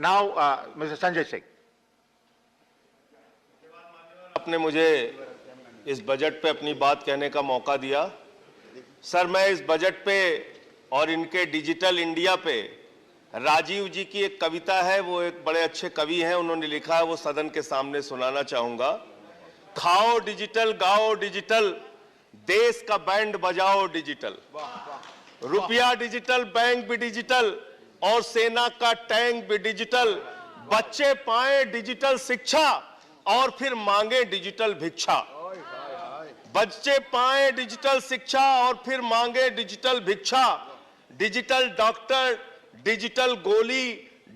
Now, Mr. Sanjay Singh. आपने मुझे इस बजट पे अपनी बात कहने का मौका दिया। सर, मैं इस बजट पे और इनके डिजिटल इंडिया पे राजीव जी की एक कविता है, वो एक बड़े अच्छे कवि हैं, उन्होंने लिखा है, वो सदन के सामने सुनाना चाहूंगा। खाओ डिजिटल, गाओ डिजिटल, देश का बैंड बजाओ डिजिटल, रुपया डिजिटल, बैंक भी डिजिटल और सेना का टैंक भी डिजिटल, बच्चे पाए डिजिटल शिक्षा और फिर मांगे डिजिटल भिक्षा। बच्चे पाए डिजिटल शिक्षा और फिर मांगे डिजिटल भिक्षा। डिजिटल डॉक्टर, डिजिटल गोली,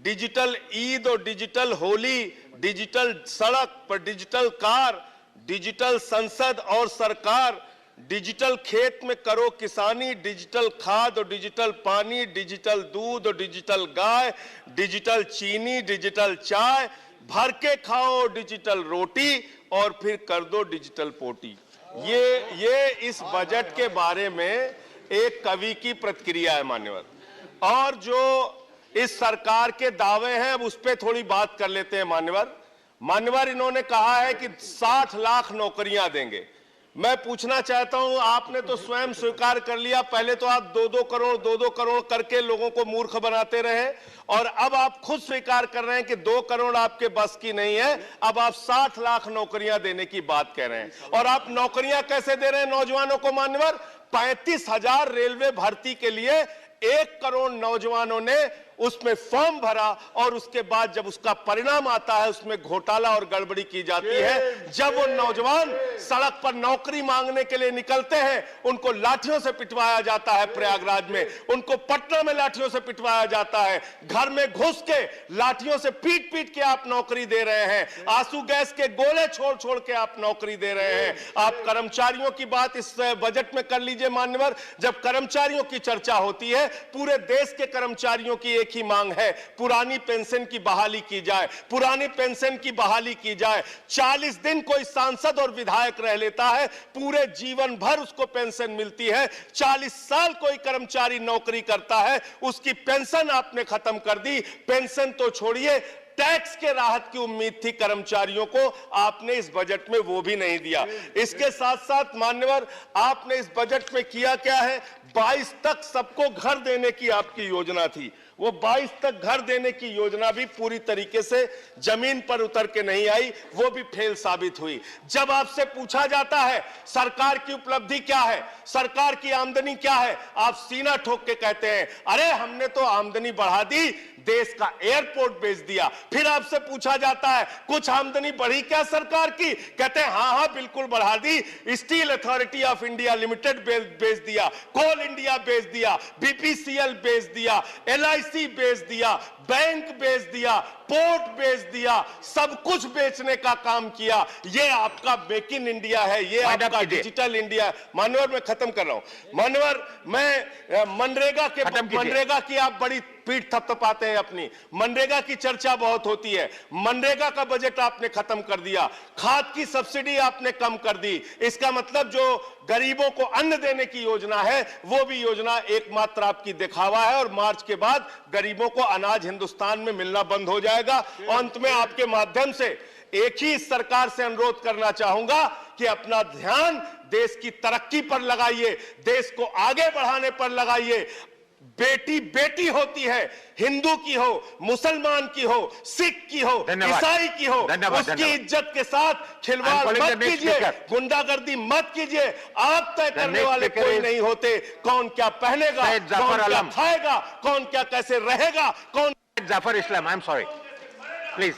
डिजिटल ईद और डिजिटल होली, डिजिटल सड़क पर डिजिटल कार, डिजिटल संसद और सरकार, डिजिटल खेत में करो किसानी, डिजिटल खाद और डिजिटल पानी, डिजिटल दूध और डिजिटल गाय, डिजिटल चीनी, डिजिटल चाय, भर के खाओ डिजिटल रोटी और फिर कर दो डिजिटल पोटी। ये इस बजट के बारे में एक कवि की प्रतिक्रिया है मान्यवर। और जो इस सरकार के दावे हैं अब उस पर थोड़ी बात कर लेते हैं मान्यवर। इन्होंने कहा है कि 60 लाख नौकरियां देंगे। मैं पूछना चाहता हूं, आपने तो स्वयं स्वीकार कर लिया, पहले तो आप 2-2 करोड़ करके लोगों को मूर्ख बनाते रहे और अब आप खुद स्वीकार कर रहे हैं कि 2 करोड़ आपके बस की नहीं है। अब आप 60 लाख नौकरियां देने की बात कह रहे हैं। और आप नौकरियां कैसे दे रहे हैं नौजवानों को मान्यवर? 35,000 रेलवे भर्ती के लिए 1 करोड़ नौजवानों ने उसमें फॉर्म भरा और उसके बाद जब उसका परिणाम आता है उसमें घोटाला और गड़बड़ी की जाती है। जब वो नौजवान सड़क पर नौकरी मांगने के लिए निकलते हैं उनको लाठियों से पिटवाया जाता है प्रयागराज में, उनको पटना में लाठियों से पिटवाया जाता है, घर में घुस के लाठियों से पीट पीट के आप नौकरी दे रहे हैं, आंसू गैस के गोले छोड़ छोड़ के आप नौकरी दे रहे हैं। आप कर्मचारियों की बात इस बजट में कर लीजिए मान्यवर। जब कर्मचारियों की चर्चा होती है, पूरे देश के कर्मचारियों की एक ही मांग है, पुरानी पेंशन की बहाली की जाए, पुरानी पेंशन की बहाली की जाए। 40 दिन कोई सांसद और विधायक रह लेता है, पूरे जीवन भर उसको पेंशन मिलती है। 40 साल कोई कर्मचारी नौकरी करता है, उसकी पेंशन आपने खत्म कर दी। पेंशन तो छोड़िए, टैक्स के राहत की उम्मीद थी कर्मचारियों को, आपने इस बजट में वो भी नहीं दिया। इसके साथ साथ मान्यवर, आपने इस बजट में किया क्या है? 22 तक सबको घर देने की आपकी योजना थी, वो 22 तक घर देने की योजना भी पूरी तरीके से जमीन पर उतर के नहीं आई, वो भी फेल साबित हुई। जब आपसे पूछा जाता है सरकार की उपलब्धि क्या है, सरकार की आमदनी क्या है, आप सीना ठोक के कहते हैं अरे हमने तो आमदनी बढ़ा दी, देश का एयरपोर्ट बेच दिया। फिर आपसे पूछा जाता है कुछ आमदनी बढ़ी क्या सरकार की, कहते हैं हाँ हाँ बिल्कुल बढ़ा दी, steel authority of India limited बेच दिया, कोल इंडिया बेच दिया, बीपीसीएल बेच दिया, एलआईसी बेच दिया, बैंक बेच दिया, पोर्ट बेच दिया, सब कुछ बेचने का काम किया। ये आपका मेक इन इंडिया है, ये आपका डिजिटल इंडिया है। मानवर, मैं खत्म कर रहा हूं मानवर, मैं मनरेगा की आप बड़ी पीठ थपथपाते हैं अपनी, मनरेगा की चर्चा बहुत होती है, मनरेगा का बजट आपने खत्म कर दिया, खाद की सब्सिडी आपने कम कर दी। इसका मतलब जो गरीबों को अन्न देने की योजना है वो भी योजना एकमात्र आपकी दिखावा है और मार्च के बाद गरीबों को अनाज हिंदुस्तान में मिलना बंद हो जाएगा। अंत में आपके माध्यम से एक ही सरकार से अनुरोध करना चाहूंगा कि अपना ध्यान देश की तरक्की पर लगाइए, देश को आगे बढ़ाने पर लगाइए। बेटी बेटी होती है, हिंदू की हो, मुसलमान की हो, सिख की हो, ईसाई की हो, उसकी इज्जत के साथ खिलवाड़ मत कीजिए, गुंडागर्दी मत कीजिए। आप तय करने वाले कोई नहीं होते, कौन क्या पहनेगा, कौन क्या खाएगा, कौन क्या कैसे रहेगा, कौन। Zafar Islam, I'm sorry, please.